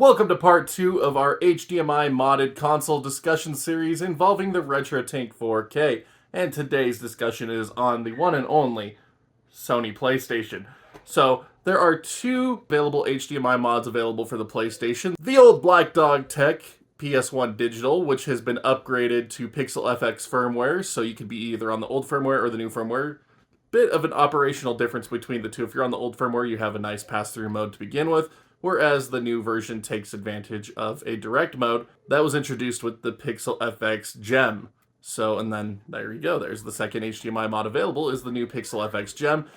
Welcome to part 2 of our HDMI modded console discussion series involving the RetroTink 4K, and today's discussion is on the one and only Sony PlayStation. So, there are two available HDMI mods available for the PlayStation. The old Black Dog Tech PS1 Digital, which has been upgraded to PixelFX firmware, so you can be either on the old firmware or the new firmware. Bit of an operational difference between the two. If you're on the old firmware, you have a nice pass-through mode to begin with, whereas the new version takes advantage of a direct mode that was introduced with the PixelFX Gem. So, and then there you go. There's the second HDMI mod available, is the new PixelFX Gem.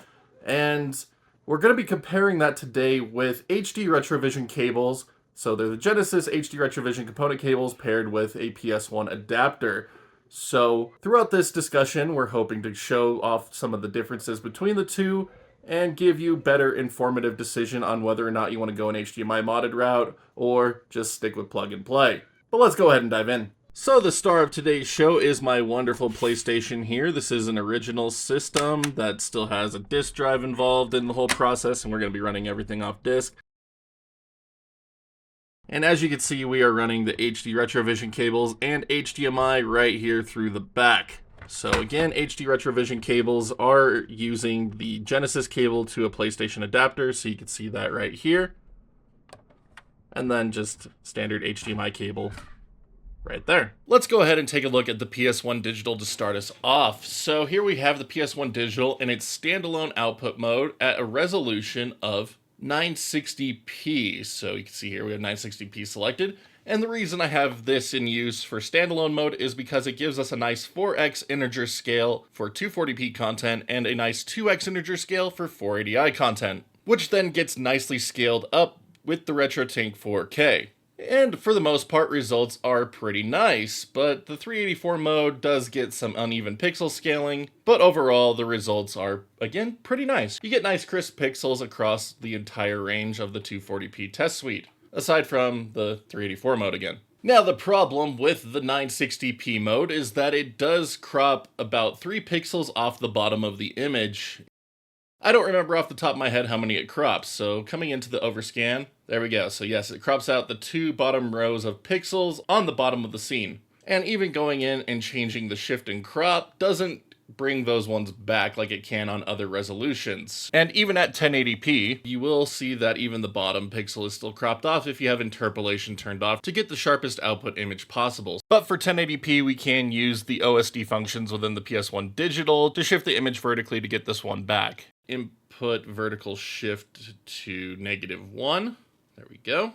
And we're going to be comparing that today with HD Retrovision cables. So they're the Genesis HD Retrovision component cables paired with a PS1 adapter. So throughout this discussion, we're hoping to show off some of the differences between the two and give you better informative decision on whether or not you want to go an HDMI modded route or just stick with plug and play. But let's go ahead and dive in. So the star of today's show is my wonderful PlayStation here. This is an original system that still has a disk drive involved in the whole process, and we're going to be running everything off disk. And as you can see, we are running the HD Retrovision cables and HDMI right here through the back. So again, HD Retrovision cables are using the Genesis cable to a PlayStation adapter, so you can see that right here. And then just standard HDMI cable right there. Let's go ahead and take a look at the PS1 Digital to start us off. So here we have the PS1 Digital in its standalone output mode at a resolution of 960p. So you can see here we have 960p selected. And the reason I have this in use for standalone mode is because it gives us a nice 4x integer scale for 240p content and a nice 2x integer scale for 480i content, which then gets nicely scaled up with the RetroTink 4K. And for the most part, results are pretty nice, but the 384 mode does get some uneven pixel scaling, but overall the results are, again, pretty nice. You get nice crisp pixels across the entire range of the 240p test suite, aside from the 384 mode again. Now the problem with the 960p mode is that it does crop about 3 pixels off the bottom of the image. I don't remember off the top of my head how many it crops, so coming into the overscan, there we go. So yes, it crops out the 2 bottom rows of pixels on the bottom of the scene. And even going in and changing the shift and crop doesn't bring those ones back like it can on other resolutions. And even at 1080p, you will see that even the bottom pixel is still cropped off if you have interpolation turned off to get the sharpest output image possible. But for 1080p, we can use the OSD functions within the PS1 Digital to shift the image vertically to get this one back. Input vertical shift to -1. There we go.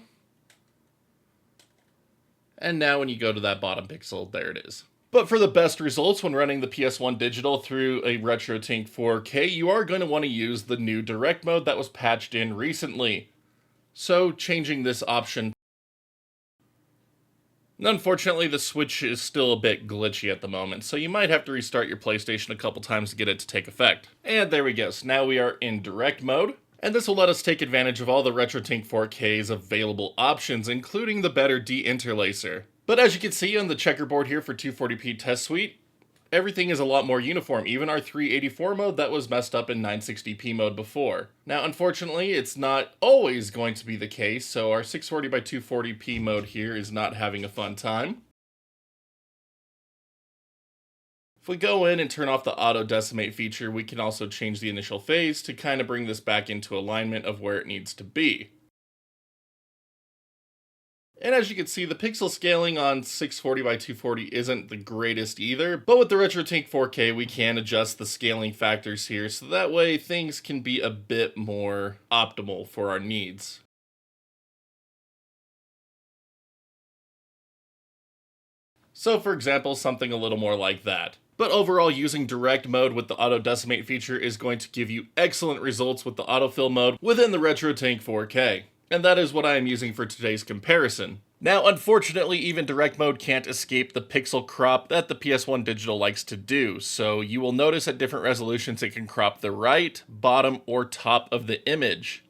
And now when you go to that bottom pixel, there it is. But for the best results when running the PS1 Digital through a RetroTink 4K, you are going to want to use the new direct mode that was patched in recently. So changing this option. Unfortunately, the switch is still a bit glitchy at the moment, so you might have to restart your PlayStation a couple times to get it to take effect. And there we go, so now we are in direct mode. And this will let us take advantage of all the RetroTink 4K's available options, including the better deinterlacer. But as you can see on the checkerboard here for 240p test suite, everything is a lot more uniform, even our 384 mode that was messed up in 960p mode before. Now unfortunately, it's not always going to be the case, so our 640 by 240p mode here is not having a fun time. If we go in and turn off the auto decimate feature, we can also change the initial phase to kind of bring this back into alignment of where it needs to be. And as you can see, the pixel scaling on 640 by 240 isn't the greatest either, but with the RetroTink 4K, we can adjust the scaling factors here, so that way things can be a bit more optimal for our needs. So for example, something a little more like that. But overall, using direct mode with the auto decimate feature is going to give you excellent results with the autofill mode within the RetroTink 4K. And that is what I am using for today's comparison. Now, unfortunately, even direct mode can't escape the pixel crop that the PS1 Digital likes to do, so you will notice at different resolutions it can crop the right, bottom, or top of the image.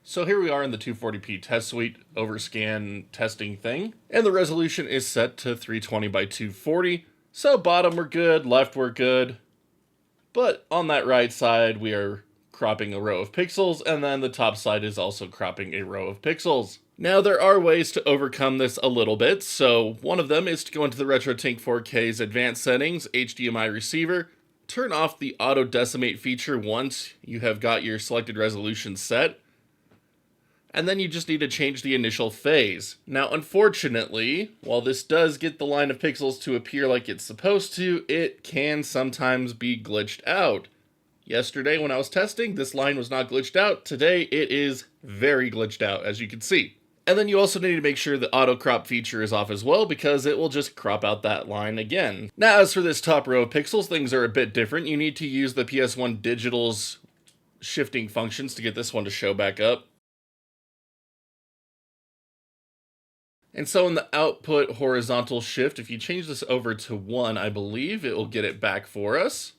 So here we are in the 240p test suite overscan testing thing, and the resolution is set to 320 by 240, so bottom we're good, left we're good, but on that right side we are cropping a row of pixels, and then the top side is also cropping a row of pixels. Now, there are ways to overcome this a little bit, so one of them is to go into the RetroTink 4K's advanced settings, HDMI receiver, turn off the auto decimate feature once you have got your selected resolution set, and then you just need to change the initial phase. Now, unfortunately, while this does get the line of pixels to appear like it's supposed to, it can sometimes be glitched out. Yesterday when I was testing, this line was not glitched out. Today, it is very glitched out, as you can see. And then you also need to make sure the auto crop feature is off as well, because it will just crop out that line again. Now, as for this top row of pixels, things are a bit different. You need to use the PS1 Digital's shifting functions to get this one to show back up. And so in the output horizontal shift, if you change this over to 1, I believe, it will get it back for us.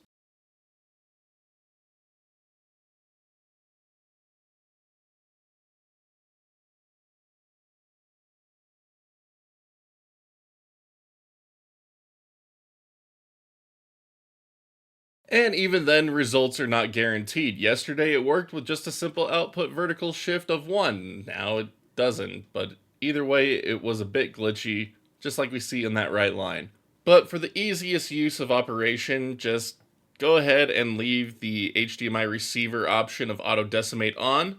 And even then, results are not guaranteed. Yesterday it worked with just a simple output vertical shift of 1. Now it doesn't, but either way it was a bit glitchy, just like we see in that right line. But for the easiest use of operation, just go ahead and leave the HDMI receiver option of auto decimate on. You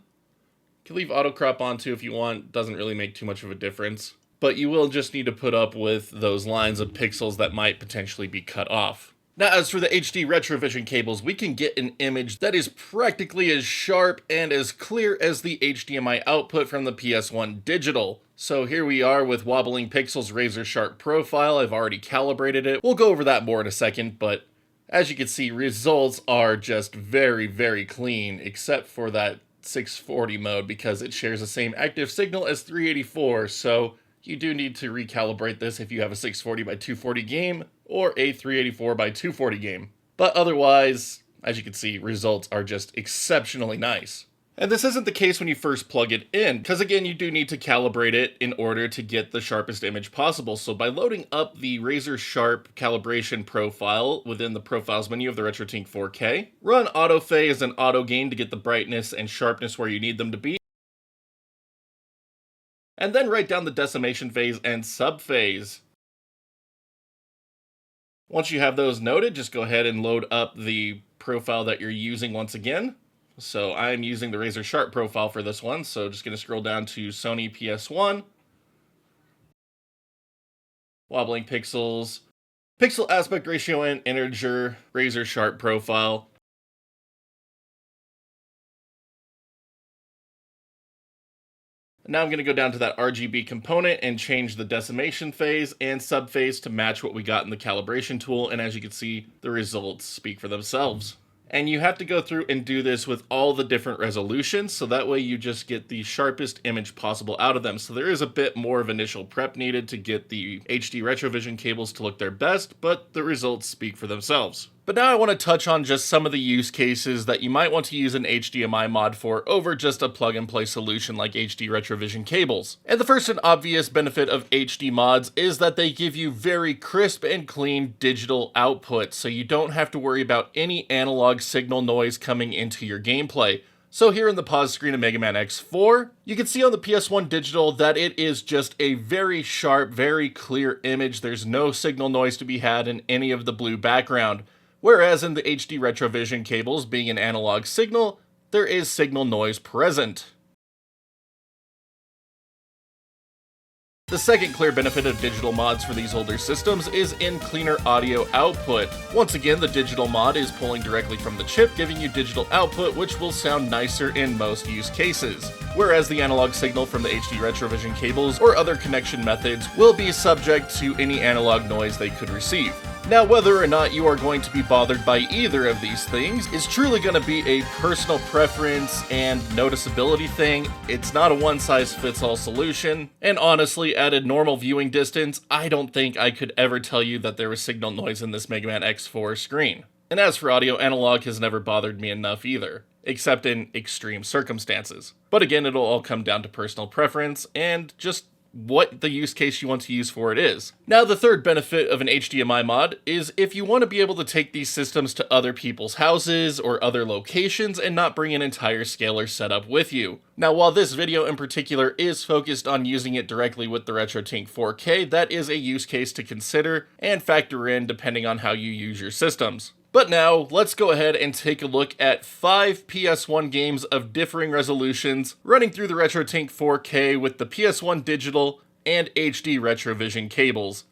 can leave auto crop on too if you want, doesn't really make too much of a difference. But you will just need to put up with those lines of pixels that might potentially be cut off. Now, as for the HD Retrovision cables, we can get an image that is practically as sharp and as clear as the HDMI output from the PS1 Digital. So here we are with Wobbling Pixel's razor sharp profile. I've already calibrated it. We'll go over that more in a second, but as you can see, results are just very, very clean, except for that 640 mode, because it shares the same active signal as 384, so you do need to recalibrate this if you have a 640 by 240 game or a 384 by 240 game. But otherwise, as you can see, results are just exceptionally nice. And this isn't the case when you first plug it in, because again, you do need to calibrate it in order to get the sharpest image possible. So by loading up the razor sharp calibration profile within the profiles menu of the RetroTink 4K, run auto phase and auto gain to get the brightness and sharpness where you need them to be, and then write down the decimation phase and subphase. Once you have those noted, just go ahead and load up the profile that you're using once again. So I'm using the razor sharp profile for this one, so just going to scroll down to Sony PS1, Wobbling Pixels, Pixel Aspect Ratio and Integer, razor sharp profile. Now I'm going to go down to that RGB component and change the decimation phase and subphase to match what we got in the calibration tool, and as you can see, the results speak for themselves. And you have to go through and do this with all the different resolutions, so that way you just get the sharpest image possible out of them. So there is a bit more of initial prep needed to get the HD Retrovision cables to look their best, but the results speak for themselves. But now I want to touch on just some of the use cases that you might want to use an HDMI mod for over just a plug-and-play solution like HD Retrovision cables. And the first and obvious benefit of HD mods is that they give you very crisp and clean digital output, so you don't have to worry about any analog signal noise coming into your gameplay. So here in the pause screen of Mega Man X4, you can see on the PS1 Digital that it is just a very sharp, very clear image. There's no signal noise to be had in any of the blue background. Whereas in the HD Retrovision cables, being an analog signal, there is signal noise present. The second clear benefit of digital mods for these older systems is in cleaner audio output. Once again, the digital mod is pulling directly from the chip, giving you digital output, which will sound nicer in most use cases. Whereas the analog signal from the HD Retrovision cables or other connection methods will be subject to any analog noise they could receive. Now, whether or not you are going to be bothered by either of these things is truly going to be a personal preference and noticeability thing. It's not a one-size-fits-all solution, and honestly, at a normal viewing distance, I don't think I could ever tell you that there was signal noise in this Mega Man X4 screen. And as for audio, analog has never bothered me enough either, except in extreme circumstances. But again, it'll all come down to personal preference and just what the use case you want to use for it is. Now, the third benefit of an HDMI mod is if you want to be able to take these systems to other people's houses or other locations and not bring an entire scaler setup with you. Now, while this video in particular is focused on using it directly with the RetroTink 4K, that is a use case to consider and factor in depending on how you use your systems. But now, let's go ahead and take a look at 5 PS1 games of differing resolutions running through the RetroTink 4K with the PS1 Digital and HD Retrovision cables.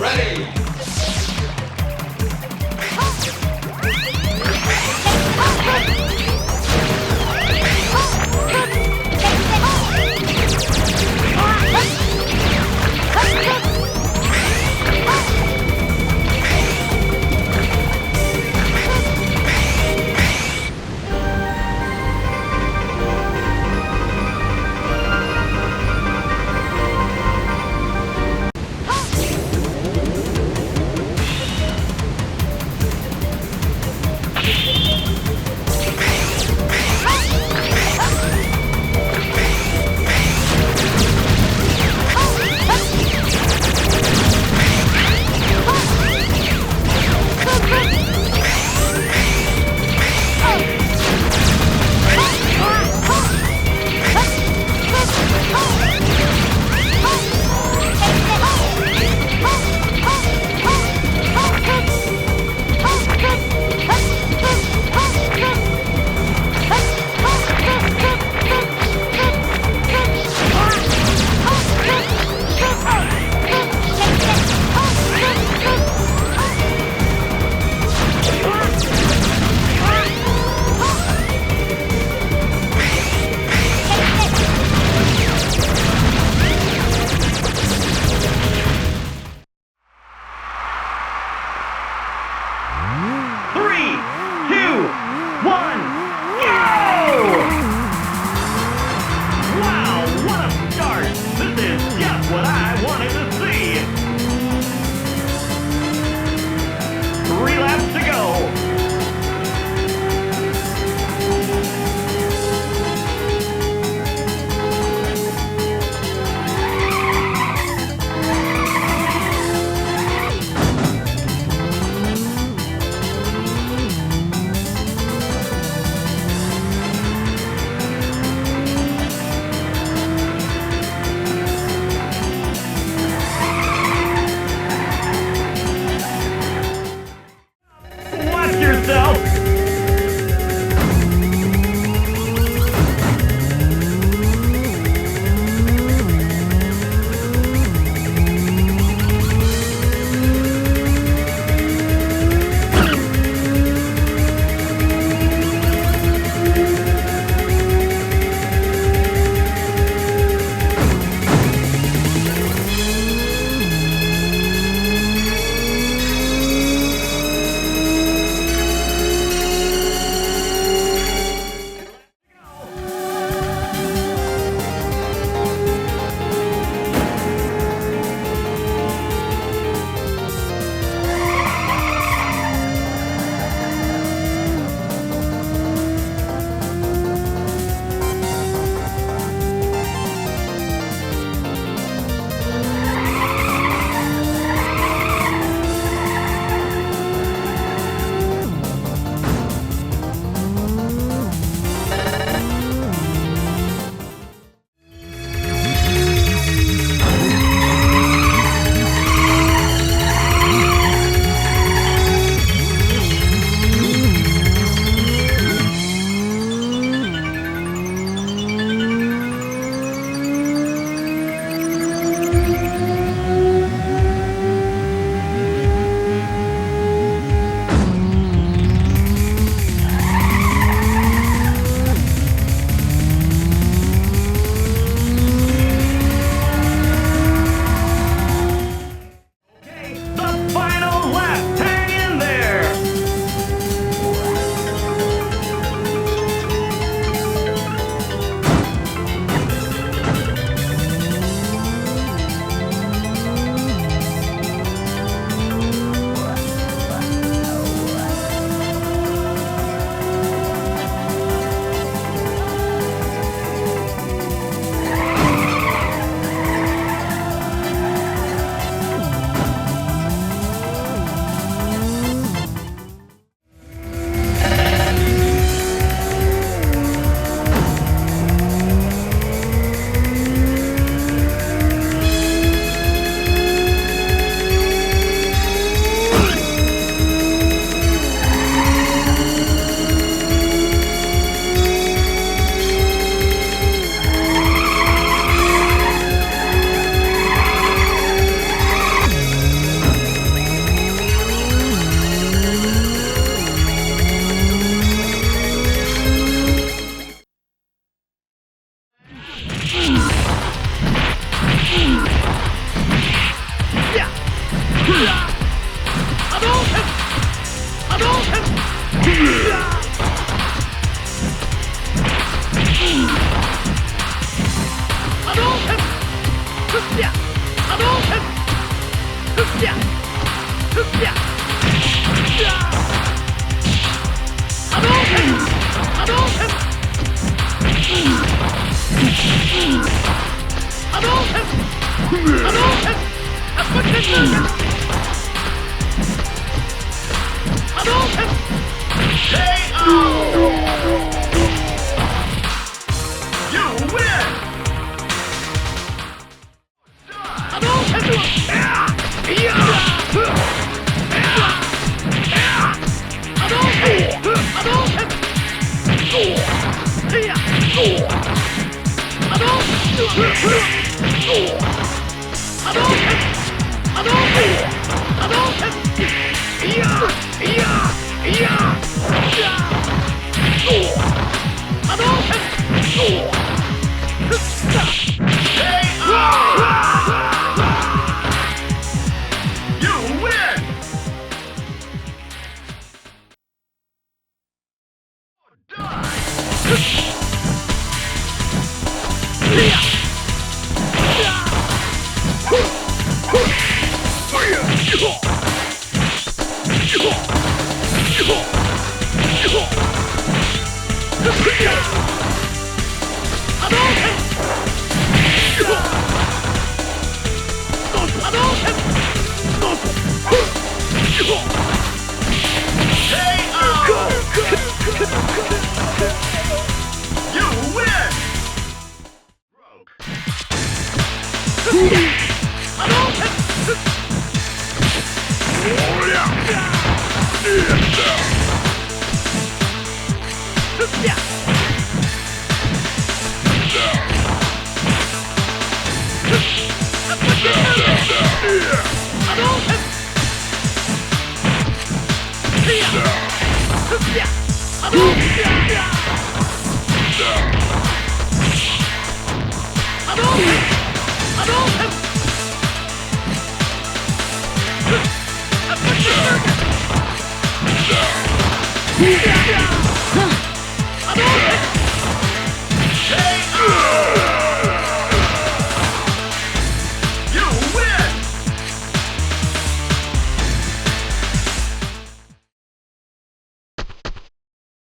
Ready!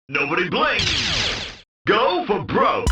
Nobody blink! Go for broke!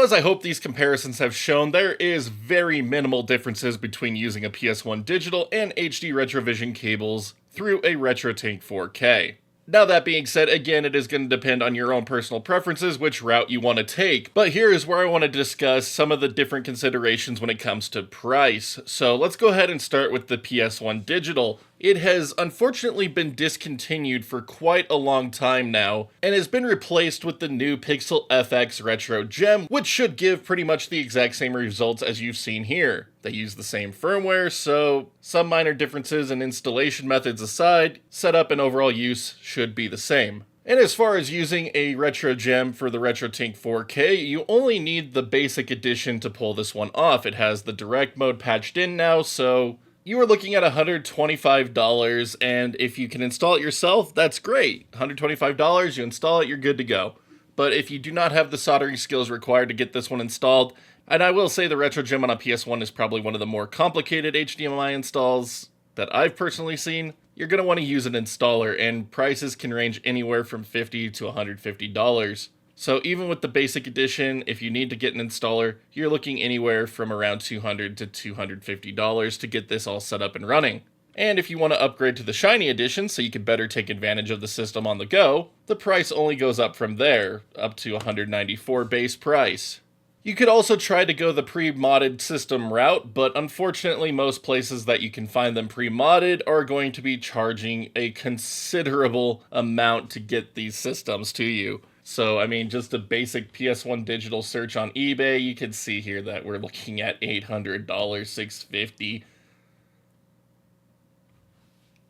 as I hope these comparisons have shown, there is very minimal differences between using a PS1 Digital and HD Retrovision cables through a RetroTink 4K. Now that being said, again, it is going to depend on your own personal preferences which route you want to take, but here is where I want to discuss some of the different considerations when it comes to price. So let's go ahead and start with the PS1 Digital. It has unfortunately been discontinued for quite a long time now, and has been replaced with the new PixelFX Retro Gem, which should give pretty much the exact same results as you've seen here. They use the same firmware, so some minor differences in installation methods aside, setup and overall use should be the same. And as far as using a Retro Gem for the RetroTink 4K, you only need the basic edition to pull this one off. It has the direct mode patched in now, so you are looking at $125, and if you can install it yourself, that's great. $125, you install it, you're good to go. But if you do not have the soldering skills required to get this one installed, and I will say the Retro Gem on a PS1 is probably one of the more complicated HDMI installs that I've personally seen, you're going to want to use an installer, and prices can range anywhere from $50 to $150. So even with the basic edition, if you need to get an installer, you're looking anywhere from around $200 to $250 to get this all set up and running. And if you want to upgrade to the Shiny Edition so you can better take advantage of the system on the go, the price only goes up from there, up to $194 base price. You could also try to go the pre-modded system route, but unfortunately most places that you can find them pre-modded are going to be charging a considerable amount to get these systems to you. So, I mean, just a basic PS1 Digital search on eBay, you can see here that we're looking at $800, $650.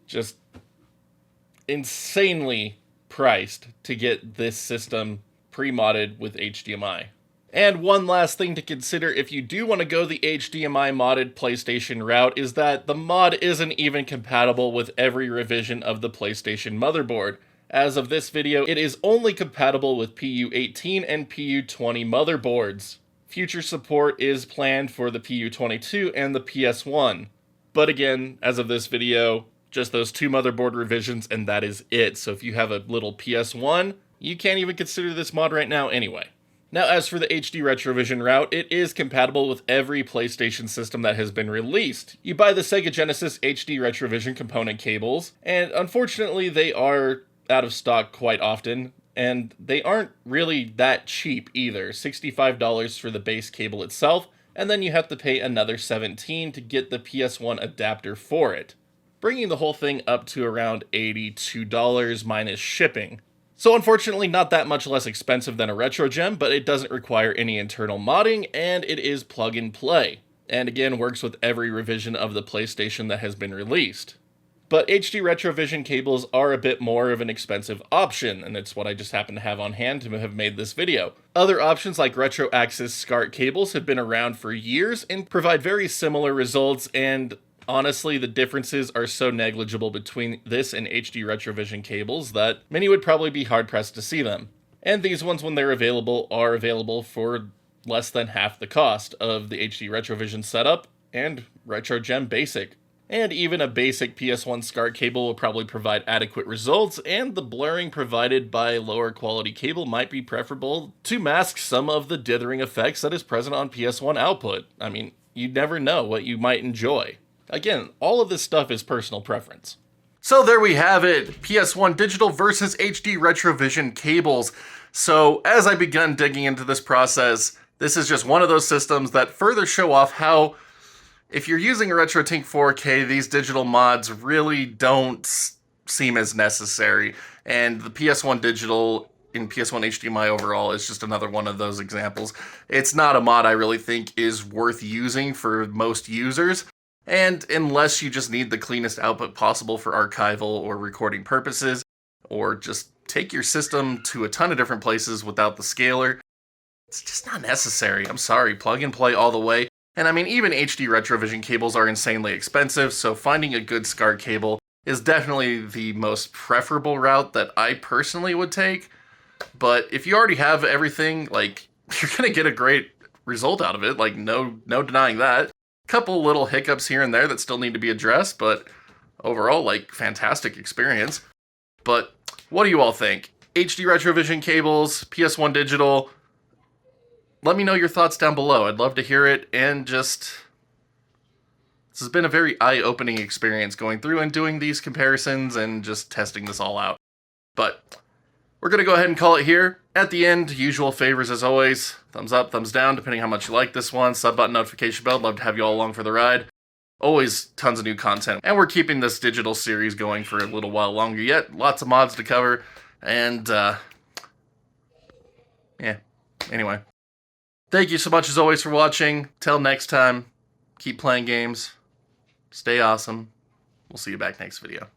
Just insanely priced to get this system pre-modded with HDMI. And one last thing to consider if you do want to go the HDMI-modded PlayStation route is that the mod isn't even compatible with every revision of the PlayStation motherboard. As of this video, it is only compatible with PU18 and PU20 motherboards. Future support is planned for the PU22 and the PS1. But again, as of this video, just those two motherboard revisions and that is it. So if you have a little PS1, you can't even consider this mod right now anyway. Now as for the HD Retrovision route, it is compatible with every PlayStation system that has been released. You buy the Sega Genesis HD Retrovision component cables, and unfortunately they are out of stock quite often, and they aren't really that cheap either. $65 for the base cable itself, and then you have to pay another $17 to get the PS1 adapter for it, bringing the whole thing up to around $82 minus shipping. So unfortunately not that much less expensive than a Retro Gem, but it doesn't require any internal modding, and it is plug and play. And again, works with every revision of the PlayStation that has been released. But HD Retrovision cables are a bit more of an expensive option, and it's what I just happen to have on hand to have made this video. Other options like Retro Axis SCART cables have been around for years and provide very similar results, and honestly, the differences are so negligible between this and HD Retrovision cables that many would probably be hard-pressed to see them. And these ones, when they're available, are available for less than half the cost of the HD Retrovision setup and Retro Gem Basic. And even a basic PS1 SCART cable will probably provide adequate results, and the blurring provided by lower quality cable might be preferable to mask some of the dithering effects that is present on PS1 output. I mean, you never know what you might enjoy. Again, all of this stuff is personal preference. So there we have it, PS1 Digital versus HD Retrovision cables. So as I begun digging into this process, this is just one of those systems that further show off how if you're using a RetroTink 4K, these digital mods really don't seem as necessary. And the PS1 Digital and PS1 HDMI overall is just another one of those examples. It's not a mod I really think is worth using for most users. And unless you just need the cleanest output possible for archival or recording purposes, or just take your system to a ton of different places without the scaler, it's just not necessary. I'm sorry, plug and play all the way. And I mean, even HD Retrovision cables are insanely expensive, so finding a good SCART cable is definitely the most preferable route that I personally would take. But if you already have everything, like, you're gonna get a great result out of it, like, no denying that. Couple little hiccups here and there that still need to be addressed, but overall, like, fantastic experience. But what do you all think? HD Retrovision cables, PS1 Digital. let me know your thoughts down below. I'd love to hear it, and just... This has been a very eye-opening experience going through and doing these comparisons and just testing this all out. But we're going to go ahead and call it here. At the end, usual favors as always. Thumbs up, thumbs down, depending how much you like this one. Sub button, notification bell. Love to have you all along for the ride. Always tons of new content. And we're keeping this digital series going for a little while longer yet. Lots of mods to cover. And, yeah. Anyway. Thank you so much as always for watching. Till next time, keep playing games. Stay awesome. We'll see you back next video.